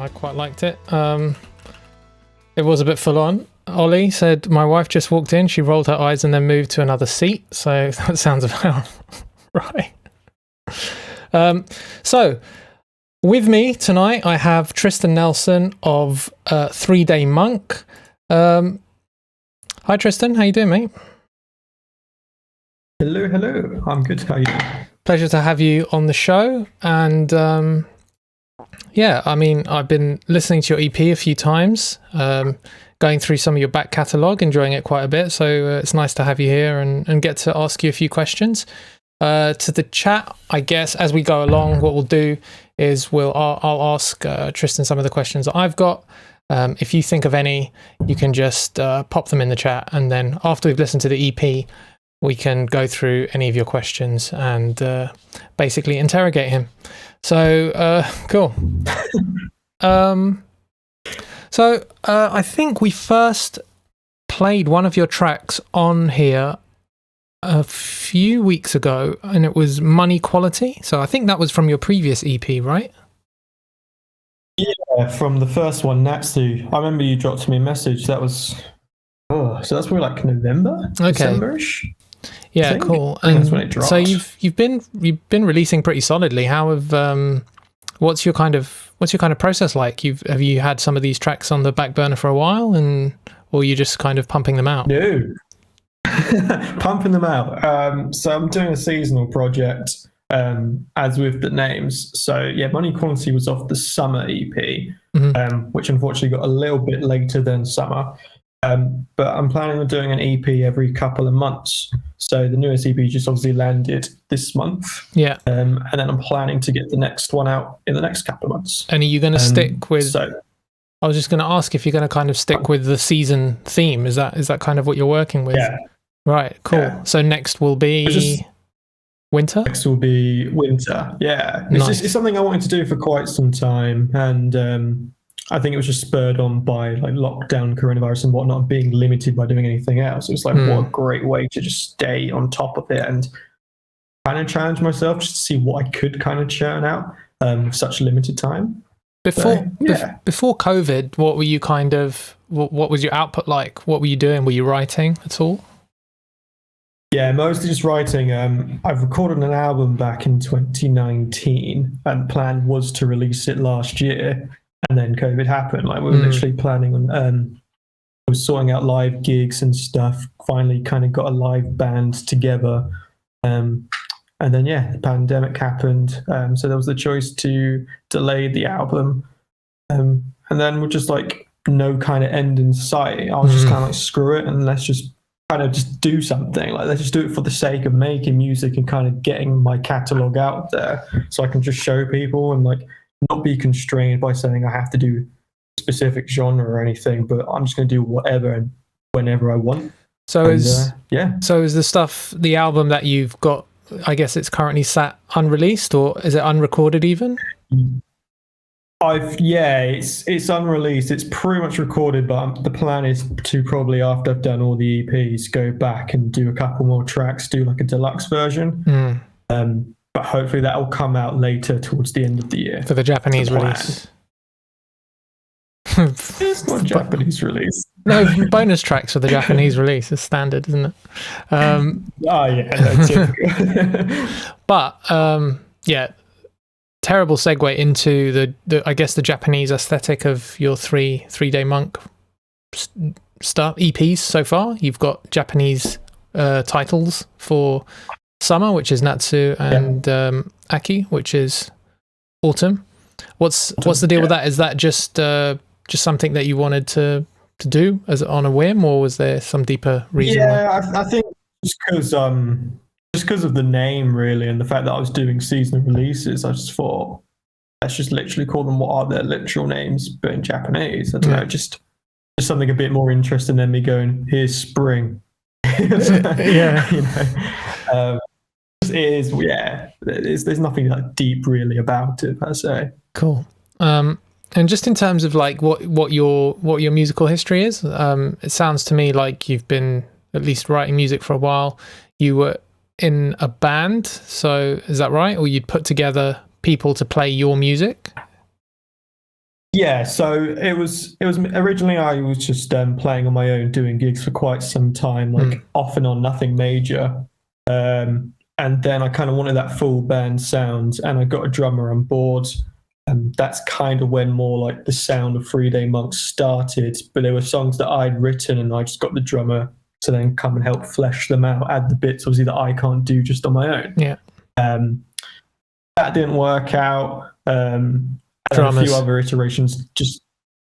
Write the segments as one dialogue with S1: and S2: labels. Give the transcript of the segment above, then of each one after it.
S1: I quite liked it. It was a bit full on. Ollie said, my wife just walked in, she rolled her eyes and then moved to another seat. So that sounds about right. So with me tonight, I have Tristan Nelson of 3 Day Monk. Hi Tristan, how you doing, mate?
S2: Hello. I'm good. How are you doing?
S1: Pleasure to have you on the show. And yeah, I mean, I've been listening to your EP a few times, going through some of your back catalogue, enjoying it quite a bit. So it's nice to have you here and get to ask you a few questions. To the chat, I guess, as we go along, what we'll do is I'll ask Tristan some of the questions that I've got. If you think of any, you can just pop them in the chat. And then after we've listened to the EP, we can go through any of your questions and basically interrogate him. So, cool. So I think we first played one of your tracks on here a few weeks ago, and it was Money Quality. So I think that was from your previous EP, right?
S2: Yeah, from the first one, Natsu. I remember you dropped me a message. That was, so that's probably like November, December-ish.
S1: Yeah, cool.
S2: And that's when it dropped.
S1: So you've been releasing pretty solidly. How have what's your kind of process like? Have you had some of these tracks on the back burner for a while, or are you just kind of pumping them out?
S2: No, pumping them out. So I'm doing a seasonal project, as with the names. So yeah, Money Quality was off the summer EP, which unfortunately got a little bit later than summer. But I'm planning on doing an EP every couple of months. So the newest EP just obviously landed this month.
S1: Yeah.
S2: And then I'm planning to get the next one out in the next couple of months.
S1: And are you going to stick with... I was just going to ask if you're going to kind of stick with the season theme. Is that kind of what you're working with?
S2: Yeah.
S1: Right, cool. Yeah. So next will be winter?
S2: Next will be winter, yeah.
S1: Nice.
S2: It's something I wanted to do for quite some time. And I think it was just spurred on by like lockdown, coronavirus and whatnot, being limited by doing anything else. It was like, what a great way to just stay on top of it and kind of challenge myself just to see what I could kind of churn out with such limited time.
S1: Before COVID, what were you what was your output like? What were you doing? Were you writing at all?
S2: Yeah, mostly just writing. I've recorded an album back in 2019 and the plan was to release it last year. And then COVID happened. Like we were literally planning on, I was sorting out live gigs and stuff. Finally, kind of got a live band together, and then the pandemic happened. So there was the choice to delay the album, and then with just like no kind of end in sight, I was just kind of like, screw it, and let's just kind of just do something. Like let's just do it for the sake of making music and kind of getting my catalog out there, so I can just show people and like not be constrained by saying I have to do a specific genre or anything, but I'm just going to do whatever and whenever I want.
S1: So is the album that you've got, I guess it's currently sat unreleased, or is it unrecorded even?
S2: It's unreleased. It's pretty much recorded, but the plan is to probably, after I've done all the EPs, go back and do a couple more tracks, do like a deluxe version. But hopefully that will come out later towards the end of the year.
S1: For the Japanese release.
S2: It's not Japanese release.
S1: No, bonus tracks for the Japanese release is standard, isn't it? But, terrible segue into the I guess the Japanese aesthetic of your three Day Monk stuff, EPs so far. You've got Japanese titles for summer, which is Natsu, and AKI, which is autumn. What's the deal with that? Is that just something that you wanted to do as on a whim, or was there some deeper reason?
S2: I think just because of the name really, and the fact that I was doing seasonal releases, I just thought let's just literally call them what are their literal names, but in Japanese. I don't know, just something a bit more interesting than me going, here's spring. There's nothing like deep really about it per se.
S1: Cool. And just in terms of like what your musical history is, it sounds to me like you've been at least writing music for a while. You were in a band, so is that right? Or you'd put together people to play your music?
S2: Yeah, so it was originally I was just playing on my own, doing gigs for quite some time, like off and on, nothing major. And then I kind of wanted that full band sound, and I got a drummer on board. And that's kind of when more like the sound of 3 Day Monks started. But there were songs that I'd written, and I just got the drummer to then come and help flesh them out, add the bits obviously that I can't do just on my own.
S1: Yeah.
S2: That didn't work out. A few other iterations just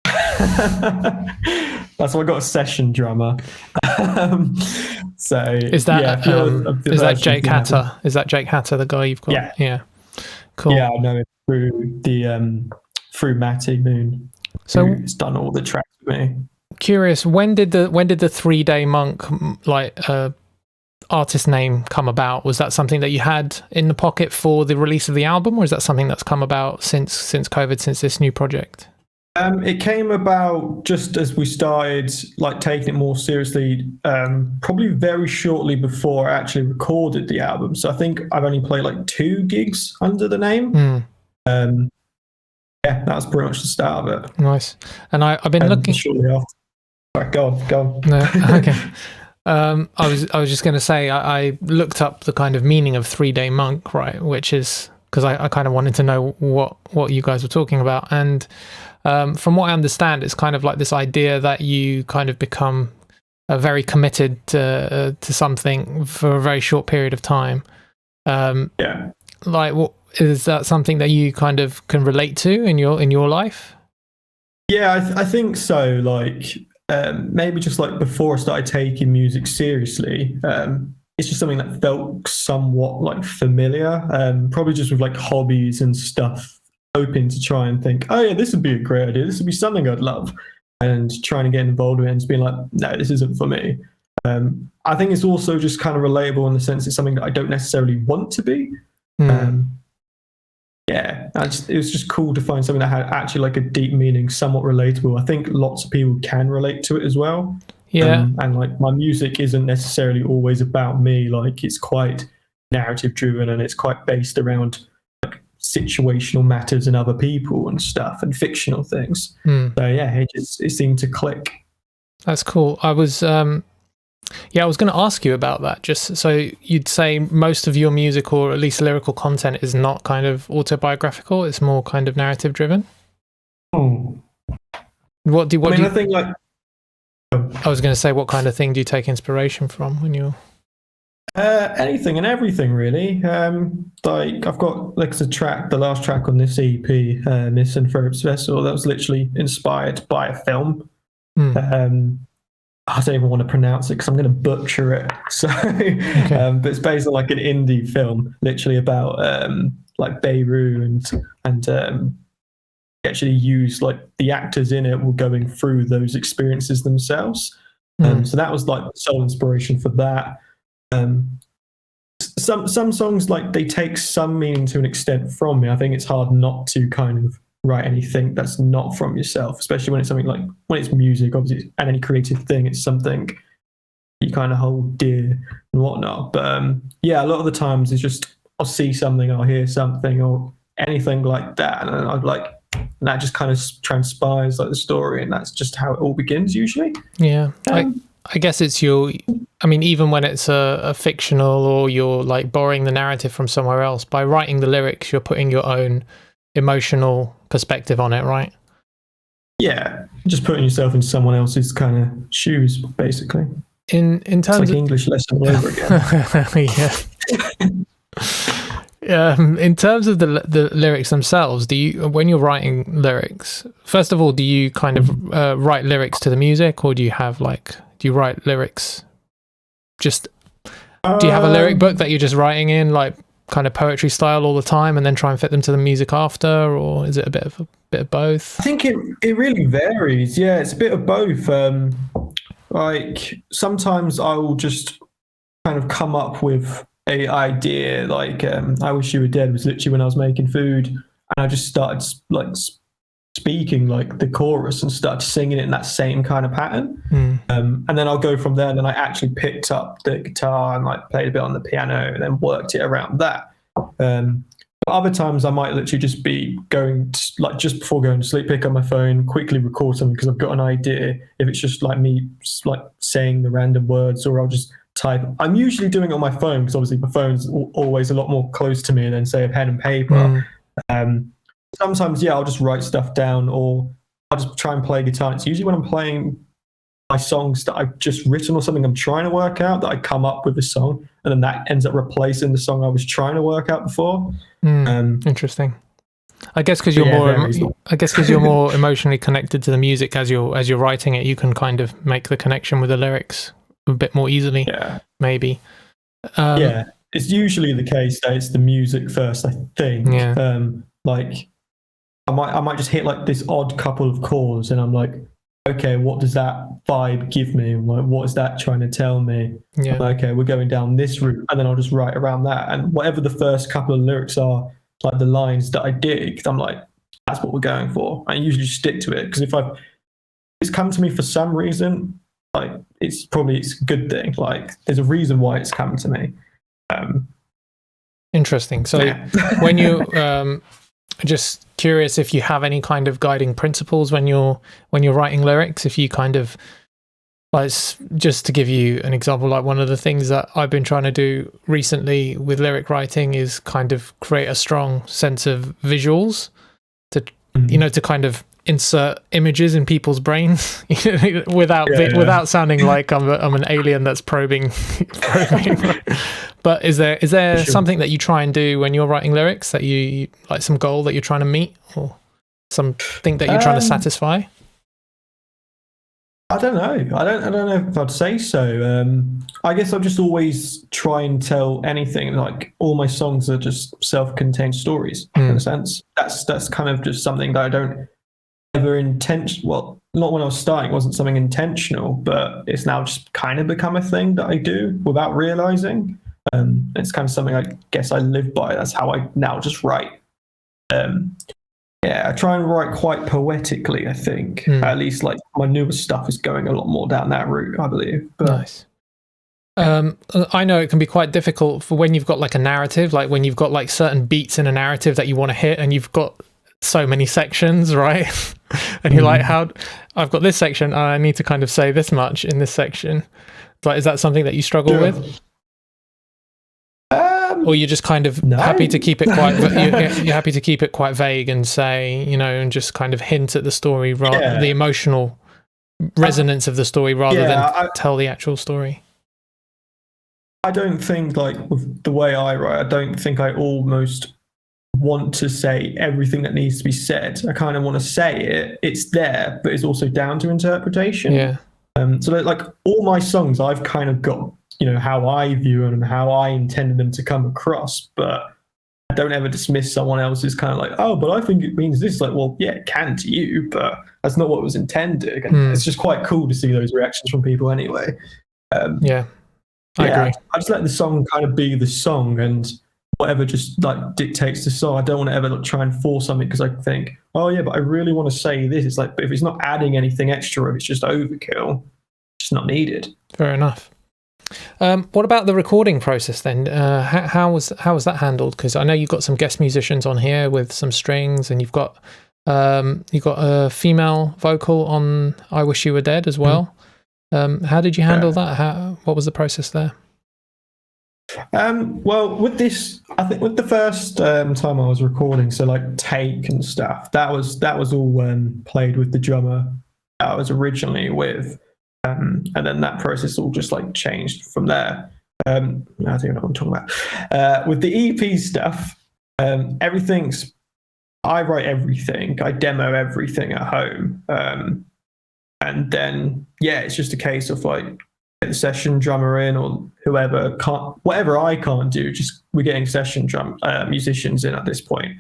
S2: that's why I got a session drummer. So
S1: is that is that Jake Hatter? Is that Jake Hatter, the guy you've got? Yeah. Cool.
S2: Yeah, I know it through through Matty Moon.
S1: So
S2: who's done all the tracks with me.
S1: Curious, when did the 3 Day Monk artist name come about? Was that something that you had in the pocket for the release of the album, or is that something that's come about since COVID, since this new project?
S2: It came about just as we started like taking it more seriously, probably very shortly before I actually recorded the album. So I think I've only played like 2 gigs under the name. Yeah, that was pretty much the start of it.
S1: Nice. And I've been looking
S2: shortly after. Right, go on.
S1: No, okay. I was just going to say I looked up the kind of meaning of 3 Day Monk, right? Which is because I kind of wanted to know what you guys were talking about, and from what I understand, it's kind of like this idea that you kind of become very committed to something for a very short period of time.
S2: Yeah.
S1: Like, is that something that you kind of can relate to in your life?
S2: Yeah, I think so. Like, maybe just like before I started taking music seriously, it's just something that felt somewhat like familiar. Probably just with like hobbies and stuff, hoping to try and think, oh yeah, this would be a great idea. This would be something I'd love, and trying to get involved with it and just being like, no, this isn't for me. I think it's also just kind of relatable in the sense it's something that I don't necessarily want to be. Yeah, it was just cool to find something that had actually like a deep meaning, somewhat relatable. I think lots of people can relate to it as well.
S1: Yeah.
S2: And like my music isn't necessarily always about me. Like it's quite narrative driven, and it's quite based around like situational matters and other people and stuff and fictional things. So yeah, it seemed to click.
S1: That's cool. I was going to ask you about that. Just so you'd say most of your music, or at least lyrical content, is not kind of autobiographical. It's more kind of narrative driven.
S2: Oh,
S1: I
S2: think like.
S1: I was going to say, what kind of thing do you take inspiration from when you're?
S2: Anything and everything, really. Like I've got like the last track on this EP, Misanthrope's Vessel, that was literally inspired by a film. I don't even want to pronounce it because I'm going to butcher it. So, but it's based on like an indie film, literally about like Beirut and actually use like the actors in it were going through those experiences themselves. So that was like the sole inspiration for that. Some songs, like they take some meaning to an extent from me. I think it's hard not to kind of write anything that's not from yourself, especially when it's something like when it's music, obviously, and any creative thing, it's something you kind of hold dear and whatnot. But yeah, a lot of the times it's just I'll see something, I'll hear something, or anything like that, and I'd like, and that just kind of transpires like the story, and that's just how it all begins usually.
S1: Yeah. I guess it's even when it's a fictional, or you're like borrowing the narrative from somewhere else, by writing the lyrics, you're putting your own emotional perspective on it, right? Yeah,
S2: just putting yourself in someone else's kind of shoes, basically.
S1: In terms
S2: it's like
S1: of
S2: English lesson all over again.
S1: Yeah. In terms of the lyrics themselves, do you, when you're writing lyrics, first of all, do you kind of write lyrics to the music, or do you write lyrics just? Do you have a lyric book that you're just writing in, like kind of poetry style all the time, and then try and fit them to the music after, or is it a bit of both?
S2: I think it really varies. Yeah, it's a bit of both. Like sometimes I will just kind of come up with a idea, like I Wish You Were Dead was literally when I was making food, and I just started like speaking like the chorus and started singing it in that same kind of pattern. And then I'll go from there, and then I actually picked up the guitar and like played a bit on the piano and then worked it around that. But Other times I might literally just be going to, like just before going to sleep, pick up my phone, quickly record something because I've got an idea. If it's just like me like saying the random words, or I'll just type. I'm usually doing it on my phone because obviously my phone's always a lot more close to me than say a pen and paper. Sometimes, yeah, I'll just write stuff down, or I'll just try and play guitar. It's usually when I'm playing my songs that I've just written or something I'm trying to work out that I come up with a song, and then that ends up replacing the song I was trying to work out before.
S1: Interesting. I guess because you're more emotionally connected to the music as you're writing it, you can kind of make the connection with the lyrics a bit more easily.
S2: Yeah,
S1: maybe.
S2: Yeah, it's usually the case that it's the music first, I think.
S1: Yeah.
S2: Like I might just hit like this odd couple of chords, and I'm like, okay, what does that vibe give me? I'm like, what is that trying to tell me?
S1: Yeah.
S2: Like, okay, we're going down this route, and then I'll just write around that. And whatever the first couple of lyrics are, like the lines that I dig, I'm like, that's what we're going for. I usually stick to it because if it's come to me for some reason, like it's a good thing. Like there's a reason why it's come to me.
S1: Interesting. So when you just curious if you have any kind of guiding principles when you're writing lyrics, if you kind of, like, just to give you an example, like one of the things that I've been trying to do recently with lyric writing is kind of create a strong sense of visuals to to kind of insert images in people's brains without sounding like I'm an alien that's probing. But is there something that you try and do when you're writing lyrics, that you like, some goal that you're trying to meet, or something that you're trying to satisfy?
S2: I don't know. I don't know if I'd say so. I guess I'll just always try and tell anything. Like all my songs are just self-contained stories in a sense. That's kind of just something that I don't ever well, not when I was starting, it wasn't something intentional, but it's now just kind of become a thing that I do without realizing. It's kind of something I guess I live by. That's how I now just write. I try and write quite poetically, I think. At least like my newest stuff is going a lot more down that route, I believe. But,
S1: nice. I know it can be quite difficult for when you've got like a narrative, like when you've got like certain beats in a narrative that you want to hit, and you've got so many sections, right? And you're like, I've got this section, and I need to kind of say this much in this section. Like, is that something that you struggle with? Or you're just kind of happy to keep it quite you're happy to keep it quite vague and say, and just kind of hint at the story, rather the emotional resonance of the story, rather than tell the actual story.
S2: I don't think, like, with the way I write, I don't think I almost want to say everything that needs to be said. I kind of want to say it's there, but it's also down to interpretation.
S1: Yeah.
S2: So like all my songs, I've kind of got how I view them and how I intended them to come across, but I don't ever dismiss someone else's kind of like, oh, but I think it means this. Like, well, yeah, it can to you, but that's not what was intended. And it's just quite cool to see those reactions from people anyway. I agree. I just let the song kind of be the song, and whatever just like dictates the song. I don't want to ever try and force something because I think, oh yeah, but I really want to say this. It's like, but if it's not adding anything extra, if it's just overkill, it's not needed.
S1: Fair enough. What about the recording process then? How was that handled? Because I know you've got some guest musicians on here with some strings, and you've got a female vocal on "I Wish You Were Dead" as well. How did you handle that? What was the process there?
S2: Well, with this, I think with the first time I was recording, so like take and stuff, that was all played with the drummer I was originally with. And then that process all just like changed from there. I don't know what I'm talking about. With the EP stuff, I write everything. I demo everything at home. And then, it's just a case of like get the session drummer in, or whoever whatever I can't do, just we're getting session musicians in at this point.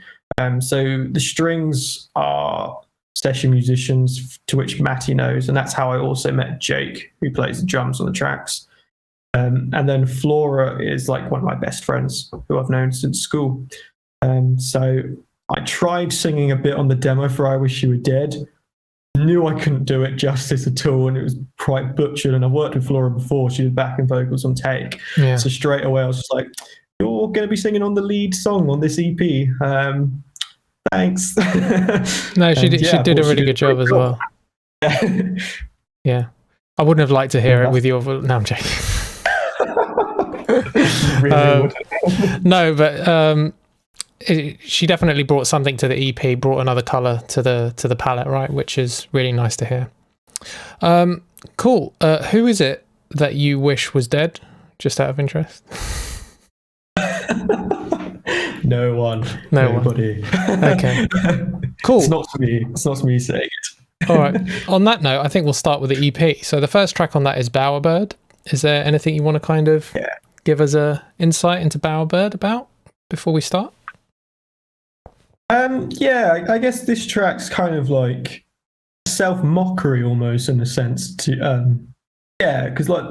S2: So the strings are session musicians, to which Matty knows, and that's how I also met Jake, who plays the drums on the tracks. And then Flora is like one of my best friends who I've known since school. So I tried singing a bit on the demo for "I Wish You Were Dead." Knew I couldn't do it justice at all, and it was quite butchered. And I've worked with Flora before; she did backing vocals on take. So straight away I was just like, you're going to be singing on the lead song on this EP. Thanks.
S1: No, she did. She
S2: I
S1: did a
S2: thought
S1: really good job as well. Yeah, I wouldn't have liked to hear it with your. No, I'm joking.
S2: Really
S1: no, but she definitely brought something to the EP, brought another color to the palette, right? Which is really nice to hear. Cool. Who is it that you wish was dead? Just out of interest.
S2: No one.
S1: Nobody. Okay. Cool.
S2: It's not for me. It's not for me saying it.
S1: All right. On that note, I think we'll start with the EP. So the first track on that is Bowerbird. Is there anything you want to kind of give us a insight into Bowerbird about before we start?
S2: I guess this track's kind of like self-mockery almost in a sense to because like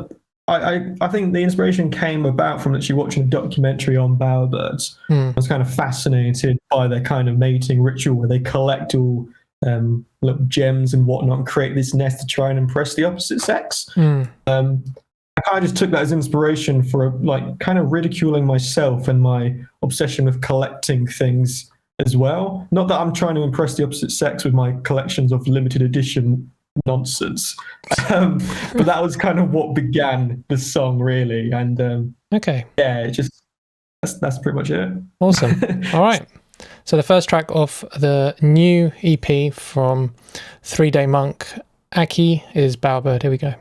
S2: I think the inspiration came about from actually watching a documentary on bowerbirds. I was kind of fascinated by their kind of mating ritual where they collect all little gems and whatnot and create this nest to try and impress the opposite sex. I kind of just took that as inspiration for like kind of ridiculing myself and my obsession with collecting things as well. Not that I'm trying to impress the opposite sex with my collections of limited edition nonsense, but that was kind of what began the song, really. And it just that's pretty much it.
S1: Awesome. All right. So the first track of the new EP from 3 Day Monk, AKI, is Bowerbird. Here we go.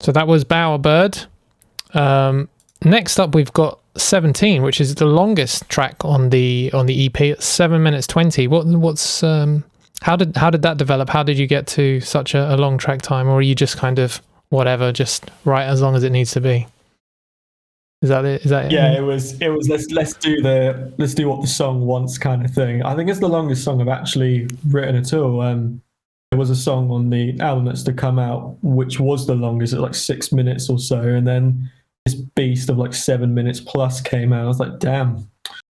S1: So that was Bowerbird. Next up, we've got 17, which is the longest track on the EP. It's 7 minutes 20. How did that develop? How did you get to such a long track time, or are you just kind of whatever, just write as long as it needs to be? Is that it?
S2: Yeah, it was. Let's do what the song wants kind of thing. I think it's the longest song I've actually written at all. there was a song on the album that's to come out, which was the longest at like 6 minutes or so. And then this beast of like 7 minutes plus came out. I was like, damn,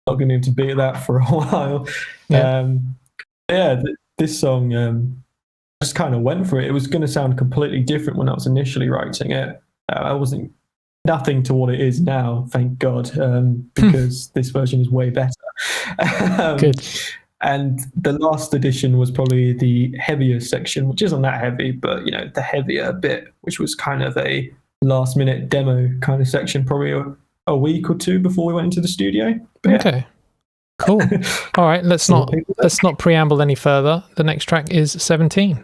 S2: not going to need to beat that for a while.
S1: Yeah.
S2: This song just kind of went for it. It was going to sound completely different when I was initially writing it. I wasn't nothing to what it is now, thank God, because this version is way better.
S1: Good.
S2: And the last edition was probably the heavier section, which isn't that heavy, but you know, the heavier bit, which was kind of a last minute demo kind of section, probably a week or two before we went into the studio. But
S1: okay. Cool. All right, let's not preamble any further. The next track is 17.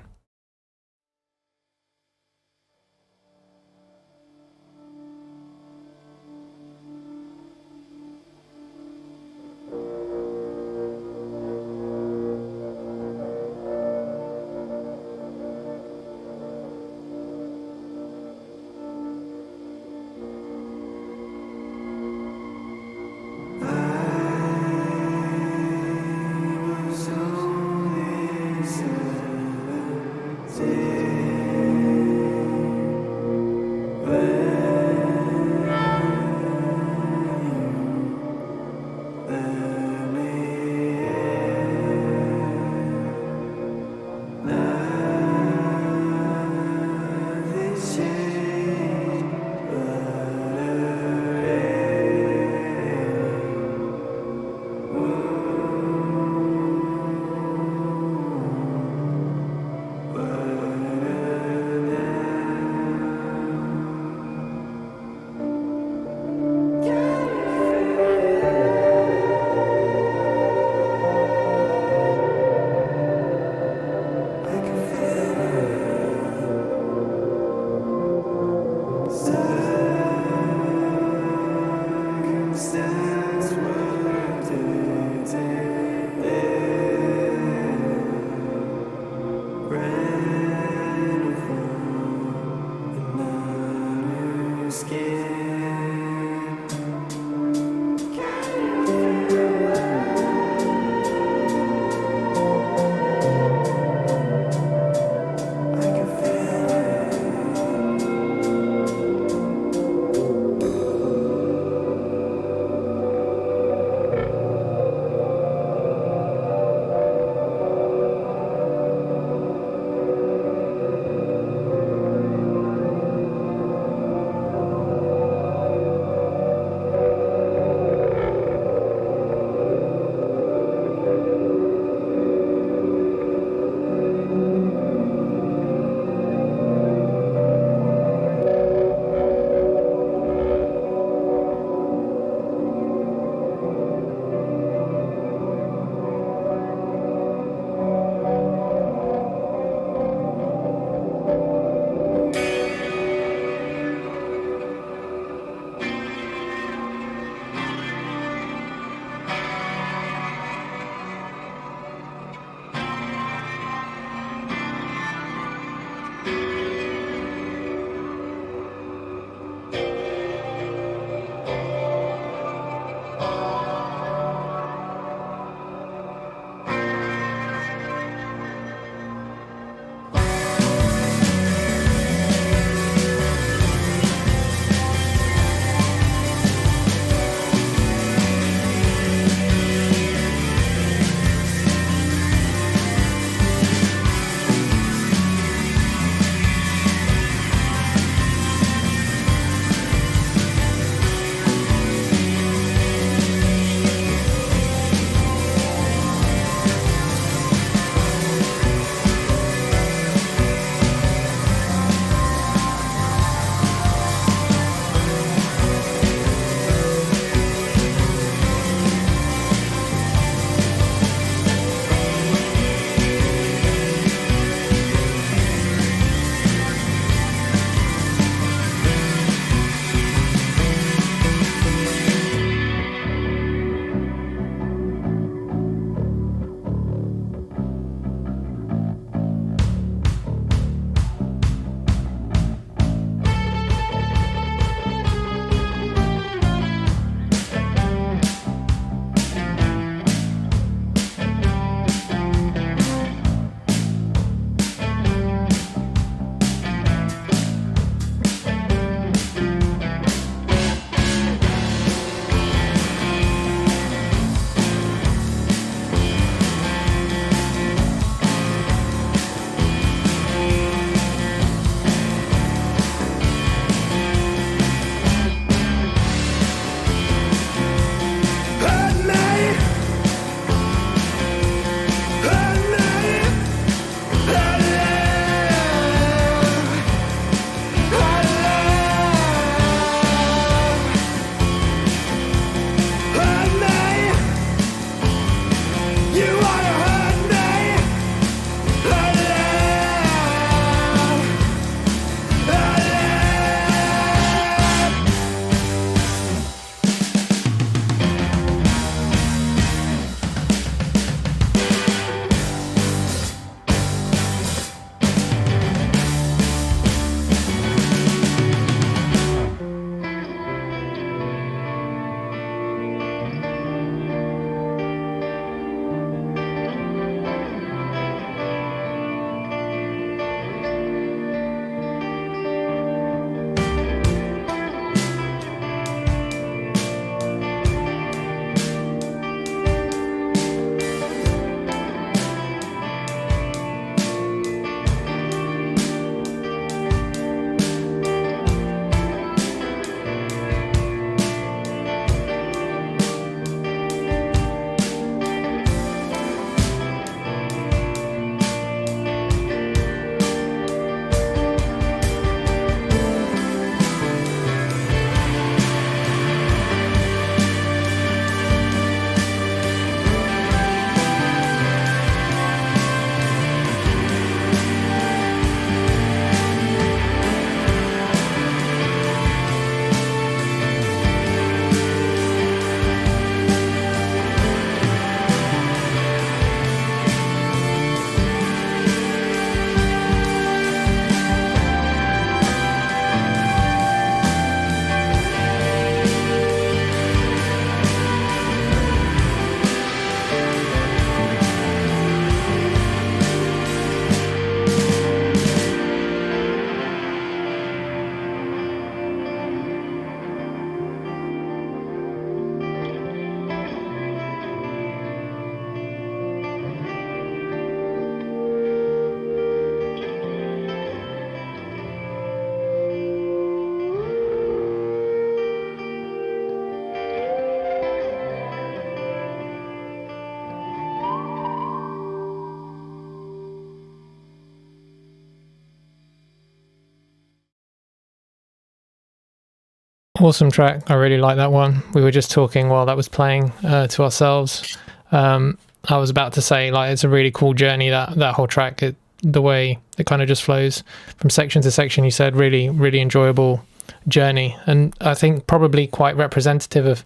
S1: Awesome track. I really like that one. We were just talking while that was playing to ourselves. I was about to say, like, it's a really cool journey, that whole track. The way it kind of just flows from section to section. You said really, really enjoyable journey, and I think probably quite representative of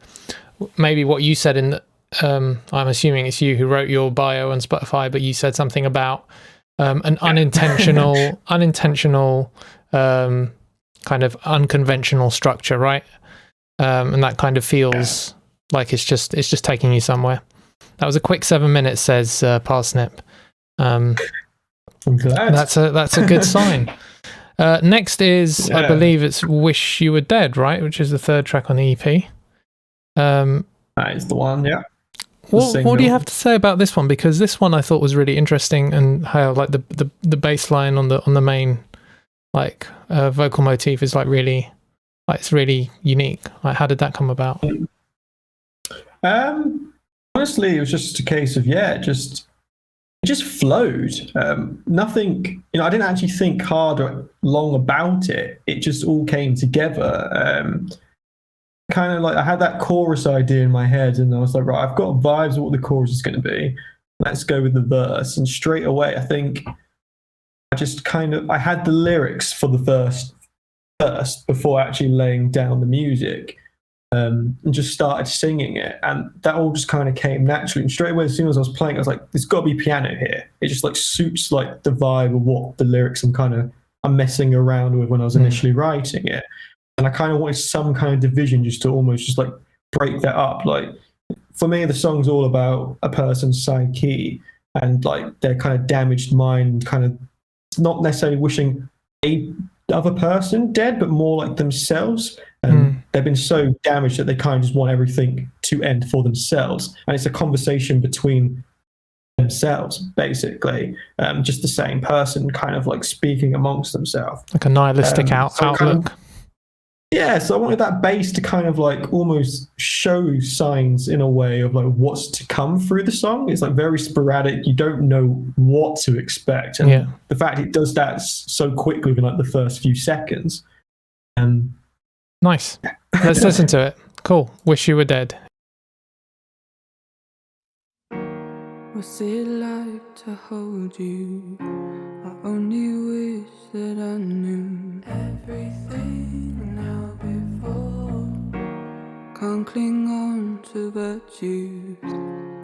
S1: maybe what you said in the, I'm assuming it's you who wrote your bio on Spotify, but you said something about an unintentional kind of unconventional structure, right? And that kind of feels like it's just taking you somewhere. That was a quick 7 minutes, says Parsnip. I'm
S2: glad.
S1: That's a good sign. Next is, I believe it's Wish You Were Dead, right? Which is the third track on the EP.
S2: That is the one, yeah.
S1: What do you have to say about this one? Because this one I thought was really interesting, and how like the bass line on the main like vocal motif is like really, like, it's really unique. Like, how did that come about?
S2: Honestly, it was just a case of it just flowed. Nothing, I didn't actually think hard or long about it. It just all came together. Kind of like I had that chorus idea in my head, and I was like, right, I've got vibes of what the chorus is going to be. Let's go with the verse. And straight away, I think I had the lyrics for the first before actually laying down the music, and just started singing it, and that all just kind of came naturally. And straight away, as soon as I was playing, I was like, there's got to be piano here. It just like suits like the vibe of what the lyrics I'm messing around with when I was initially writing it. And I kind of wanted some kind of division just to almost just like break that up. Like, for me, the song's all about a person's psyche and like their kind of damaged mind, kind of not necessarily wishing a other person dead, but more like themselves. And they've been so damaged that they kind of just want everything to end for themselves. And it's a conversation between themselves, basically. Just the same person kind of like speaking amongst themselves.
S1: Like a nihilistic outlook.
S2: Kind of, so I wanted that bass to kind of like almost show signs in a way of like what's to come through the song. It's like very sporadic. You don't know what to expect. And the fact it does that so quickly within like the first few seconds.
S1: Nice. Let's listen to it. Cool. Wish You Were Dead.
S3: What's it like to hold you? I only wish that I knew everything now before. Can't cling on to virtues.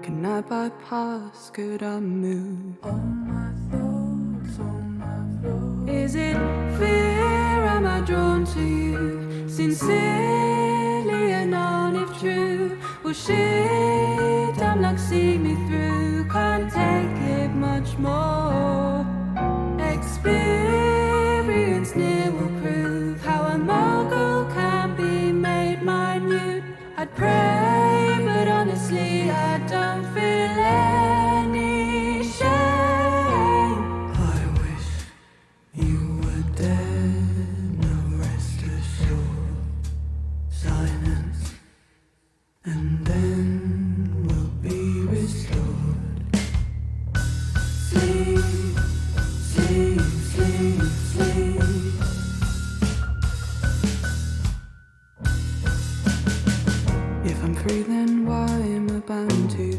S3: Can I bypass? Could I move? All my thoughts on my floor. Is it fear? Am I drawn to you? Sincerely and on if true. Well, shit, I'm like, see me through. Can't take it much more. Experience near will prove how a mogul can be made minute. I'd pray, but honestly I don't feel any shame. I wish you were dead, no rest assured. Silence, and then we'll be restored. Sleep, sleep, sleep, sleep. If I'm free, then why am I bound to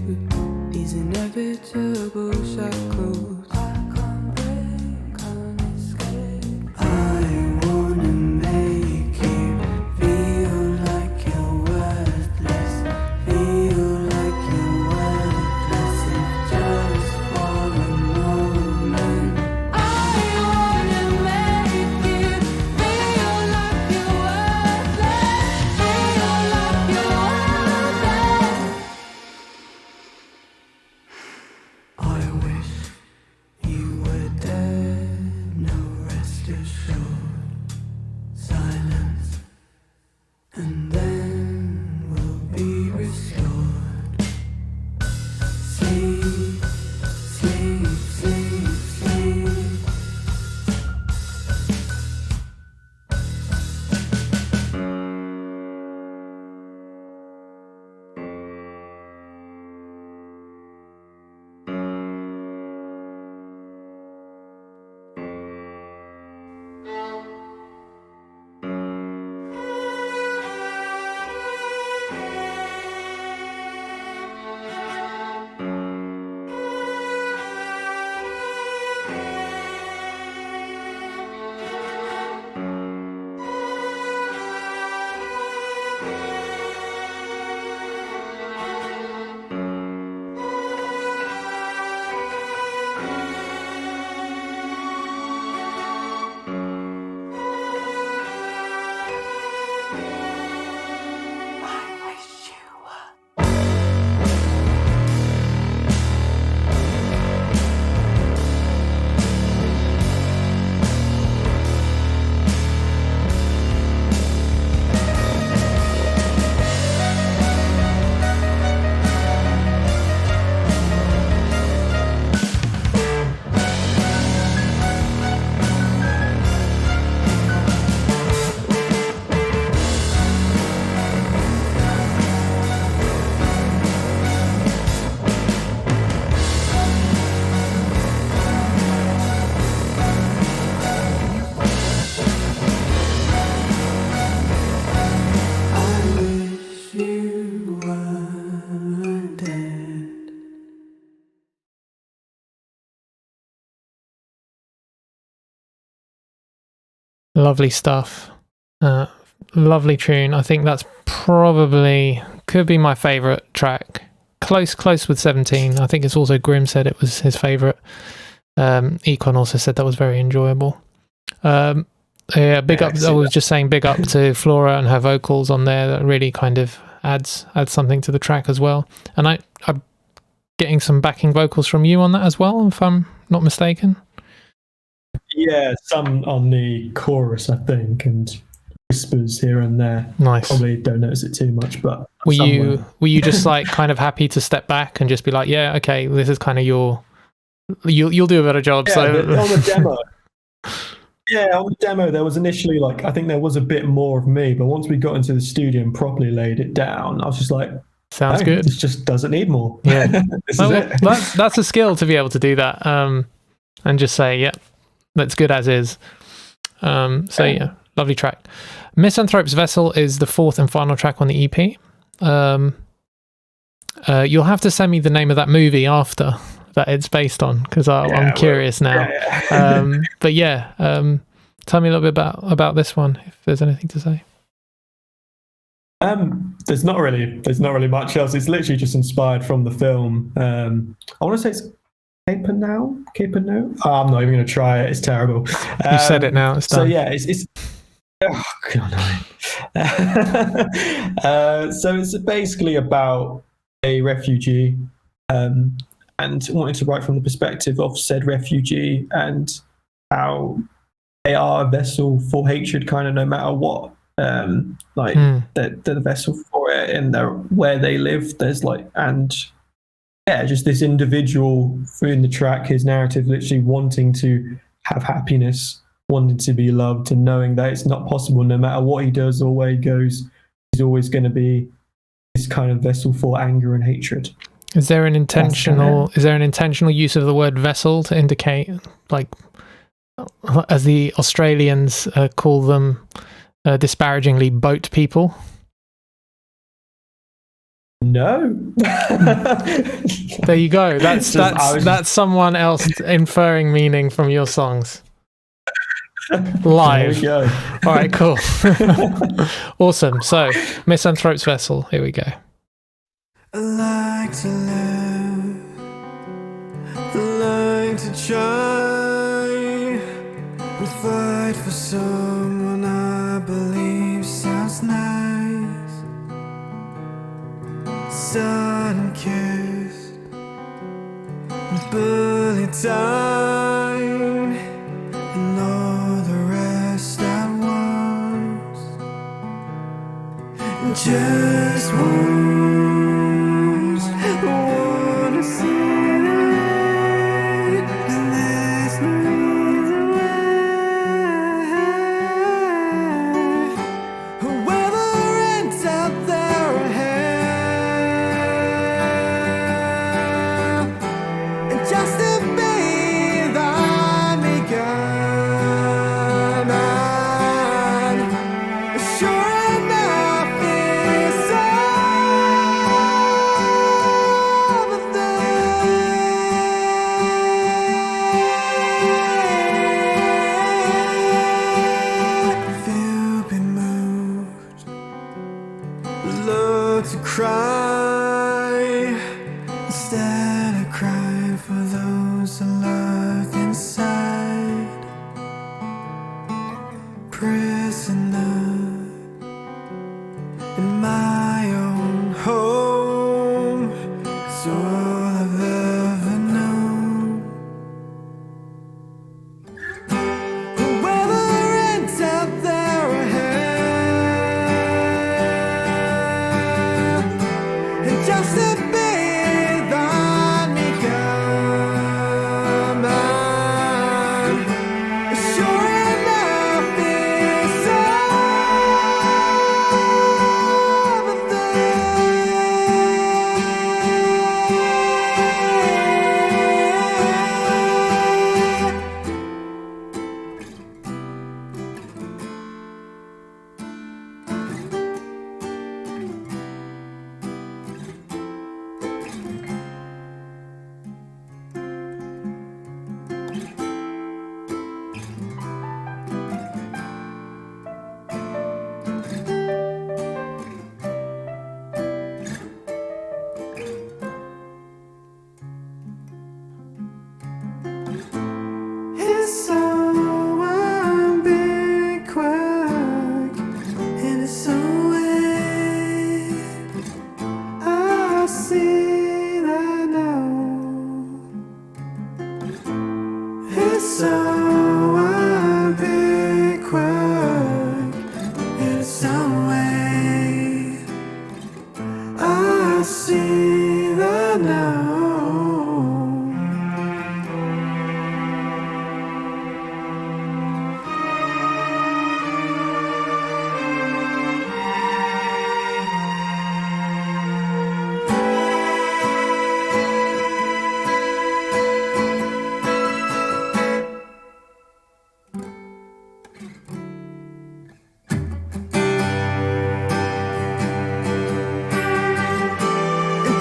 S3: these inevitable shackles? I can't break, can't escape. I wanna make you feel like you're worthless, feel like you're worthless, if just for a moment. I wanna make you feel like you're worthless, feel like you're worthless. I wish
S1: Lovely stuff. Lovely tune. I think that's probably could be my favorite track. Close with 17. I think it's also Grim said it was his favorite. Econ also said that was very enjoyable. Yeah, big up. I was just saying big up to Flora and her vocals on there. That really kind of adds something to the track as well. And I'm getting some backing vocals from you on that as well, if I'm not mistaken.
S2: Yeah, some on the chorus, I think, and whispers here and there.
S1: Nice.
S2: Probably don't notice it too much, but
S1: were you just like kind of happy to step back and just be like, yeah, okay, this is kind of you'll do a better job.
S2: Yeah,
S1: so
S2: on the demo. Yeah, on the demo, there was initially I think there was a bit more of me, but once we got into the studio and properly laid it down, I was just like,
S1: sounds good.
S2: This just doesn't need more.
S1: Yeah,
S2: this is it.
S1: That's a skill to be able to do that, and just say, yeah, that's good as is. Yeah, lovely track. Misanthrope's Vessel is the fourth and final track on the EP. You'll have to send me the name of that movie after that it's based on, because I'm curious now.
S2: Yeah.
S1: But yeah, tell me a little bit about this one, if there's anything to say.
S2: There's not really much else. It's literally just inspired from the film. I want to say it's Caper now. I'm not even going to try it. It's terrible.
S1: You said it now. It's done.
S2: So yeah, it's oh god. So it's basically about a refugee, and wanting to write from the perspective of said refugee and how they are a vessel for hatred, kind of no matter what. They're the vessel for it, and where they live. There's just this individual in the track, his narrative, literally wanting to have happiness, wanting to be loved, and knowing that it's not possible. No matter what he does or where he goes, he's always going to be this kind of vessel for anger and hatred.
S1: Is there an intentional use of the word vessel to indicate, like, as the Australians call them disparagingly, boat people?
S2: No.
S1: There you go. That's someone else inferring meaning from your songs. Live.
S2: There we go.
S1: All right, cool. Awesome. So, Misanthrope's Vessel. Here we go.
S3: I like to live, I like to try and fight for someone I believe sounds nice. Sun-kissed, bullet time, and all the rest at once. Just once, I wanna see the light, and there's no reason why. Whoever ends out there ahead, just to be thine begun. And sure enough, it's all Learn to cry instead of crying for those who lurk inside. Prisoner in my own home, it's all I've ever known. Whoever ends out there ahead, and just to be the Gakamoya, sure enough is it's so unbig-quack, and it's so way. I see that now. It's so unbig-quack, and it's so way. I see that now.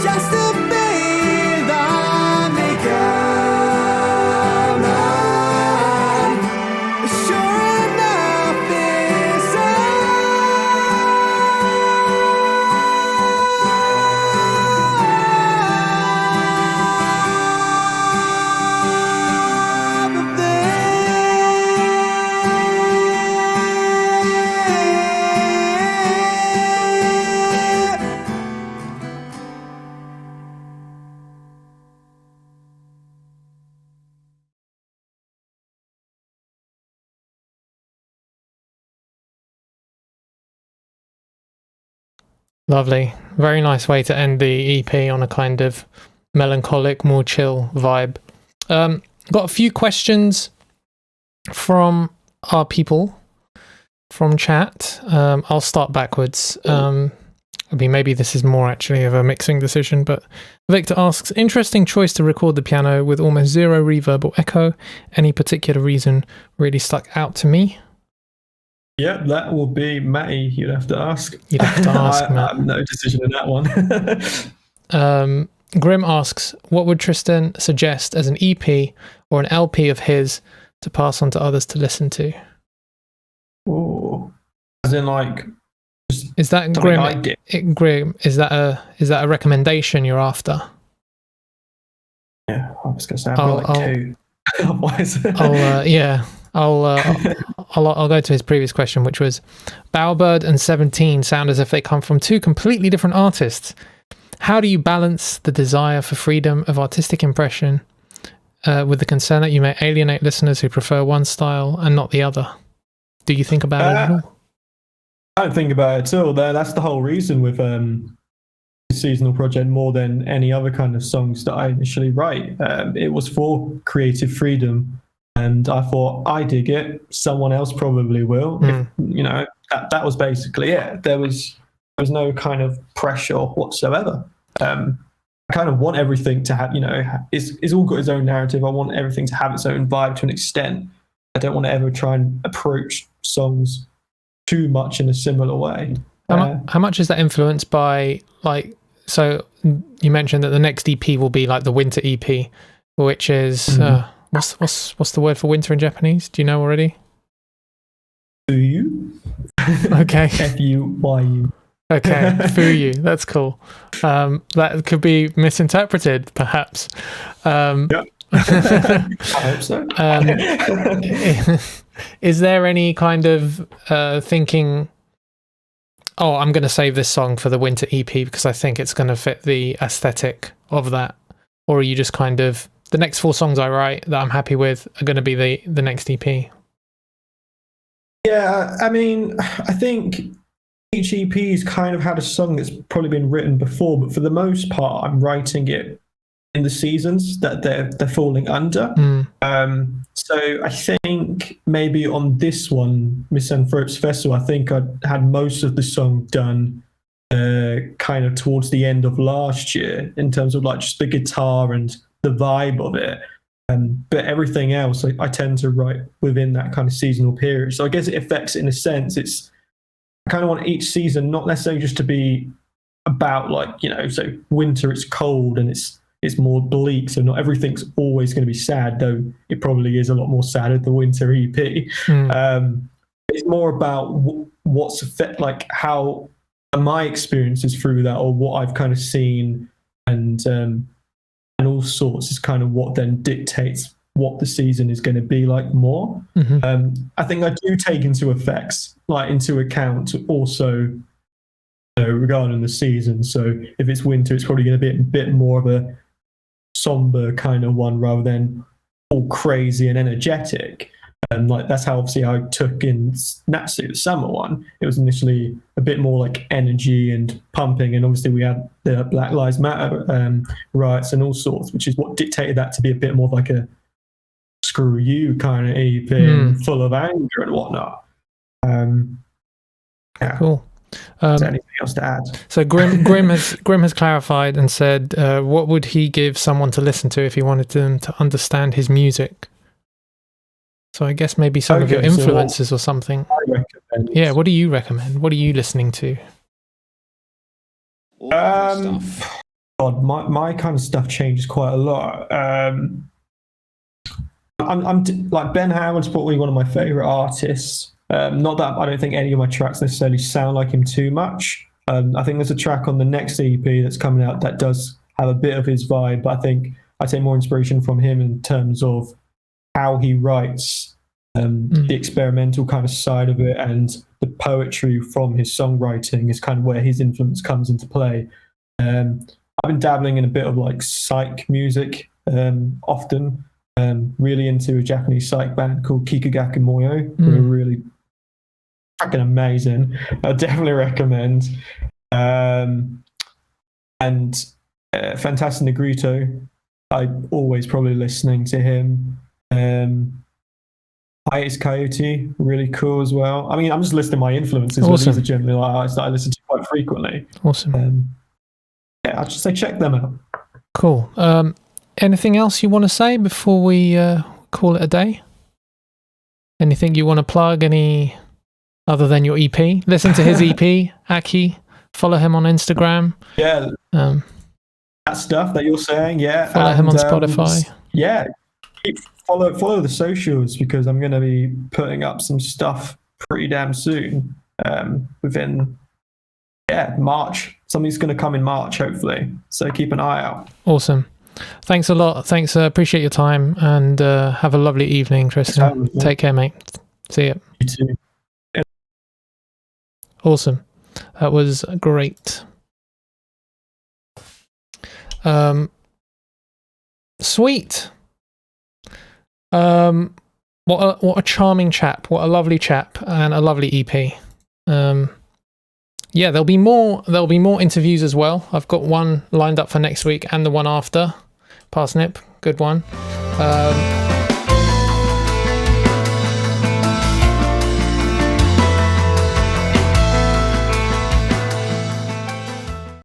S3: Just to be the Gakamoya, sure enough is
S1: Lovely. Very nice way to end the EP on a kind of melancholic, more chill vibe. Got a few questions from our people from chat. I'll start backwards. I mean, maybe this is more actually of a mixing decision, but Victor asks, interesting choice to record the piano with almost zero reverb or echo. Any particular reason really stuck out to me?
S2: Yeah, that will be Matty. You'd have to ask.
S1: You'd have to ask,
S2: I
S1: Matt.
S2: have no decision in that one.
S1: Grim asks, what would Tristan suggest as an EP or an LP of his to pass on to others to listen to?
S2: Oh, as in like,
S1: Is that
S2: something
S1: Grim?
S2: I did.
S1: Grim, is that a recommendation you're after?
S2: Yeah, I was going to say I've got like two. Otherwise,
S1: I'll go to his previous question, which was Bowerbird and 17 sound as if they come from two completely different artists. How do you balance the desire for freedom of artistic impression with the concern that you may alienate listeners who prefer one style and not the other? Do you think about it at all?
S2: I don't think about it at all. That's the whole reason with seasonal project more than any other kind of songs that I initially write. It was for creative freedom, and I thought, I dig it, someone else probably will. If, you know, that was basically it. There was no kind of pressure whatsoever. I kind of want everything to have, you know, it's all got its own narrative. I want everything to have its own vibe to an extent. I don't want to ever try and approach songs too much in a similar way.
S1: How much is that influenced by, like, so you mentioned that the next EP will be like the winter EP, which is what's the word for winter in Japanese? Do you know already?
S2: Do you?
S1: Okay.
S2: F-U-Y-U.
S1: Okay, Fuyu. That's cool. That could be misinterpreted, perhaps.
S2: Yep. I hope so.
S1: Is there any kind of thinking, oh, I'm going to save this song for the winter EP because I think it's going to fit the aesthetic of that? Or are you just kind of, the next 4 songs I write that I'm happy with are going to be the next EP?
S2: Yeah, I mean, I think each EP's kind of had a song that's probably been written before, but for the most part, I'm writing it in the seasons that they're falling under. So I think maybe on this one, Misanthrope's Festival, I think I had most of the song done kind of towards the end of last year in terms of like just the guitar and the vibe of it. But everything else, I tend to write within that kind of seasonal period. So I guess it affects it in a sense. I kind of want each season not necessarily just to be about like, so winter it's cold and it's more bleak, so not everything's always going to be sad, though it probably is a lot more sad at the winter EP. It's more about what's effect, like how my experiences through that, or what I've kind of seen, and all sorts is kind of what then dictates what the season is going to be like more. I think I do take into account also regarding the season. So if it's winter, it's probably going to be a bit more of a somber kind of one rather than all crazy and energetic. And like that's how obviously I took in Natsu, the summer one. It was initially a bit more like energy and pumping, and obviously we had the Black Lives Matter riots and all sorts, which is what dictated that to be a bit more of like a screw you kind of EP, full of anger and whatnot. Yeah.
S1: Cool.
S2: Is there anything else to add?
S1: So Grim has clarified and said, what would he give someone to listen to if he wanted them to understand his music? So I guess maybe some of your influences or something.
S2: I recommend.
S1: Yeah, what do you recommend? What are you listening to?
S2: God, my kind of stuff changes quite a lot. I'm like Ben Howard's probably one of my favorite artists. Not that I don't think any of my tracks necessarily sound like him too much. I think there's a track on the next EP that's coming out that does have a bit of his vibe, but I think I take more inspiration from him in terms of how he writes, the experimental kind of side of it, and the poetry from his songwriting is kind of where his influence comes into play. I've been dabbling in a bit of like psych music often. Really into a Japanese psych band called Kika Gakamoya, who are really fucking amazing. I definitely recommend. And Fantastic Negrito, I'm always probably listening to him. Hiatus Coyote, really cool as well. I mean, I'm just listing my influences.
S1: Awesome.
S2: These are generally like artists that I listen to quite frequently.
S1: Awesome.
S2: Yeah, I'd just say check them out.
S1: Cool. Anything else you want to say before we call it a day? Anything you want to plug? Any other than your EP? Listen to his EP, AKI. Follow him on Instagram.
S2: Yeah. That stuff that you're saying, yeah.
S1: Follow him on Spotify.
S2: Yeah. Follow the socials, because I'm going to be putting up some stuff pretty damn soon. Within March. Something's going to come in March, hopefully. So keep an eye out.
S1: Awesome. Thanks a lot. Thanks. Appreciate your time, and have a lovely evening, Tristan. Take care, mate. See ya.
S2: You too.
S1: Awesome. That was great. Sweet. What a charming chap. What a lovely chap, and a lovely EP. Yeah, there'll be more interviews as well. I've got one lined up for next week and the one after. Parsnip, good one.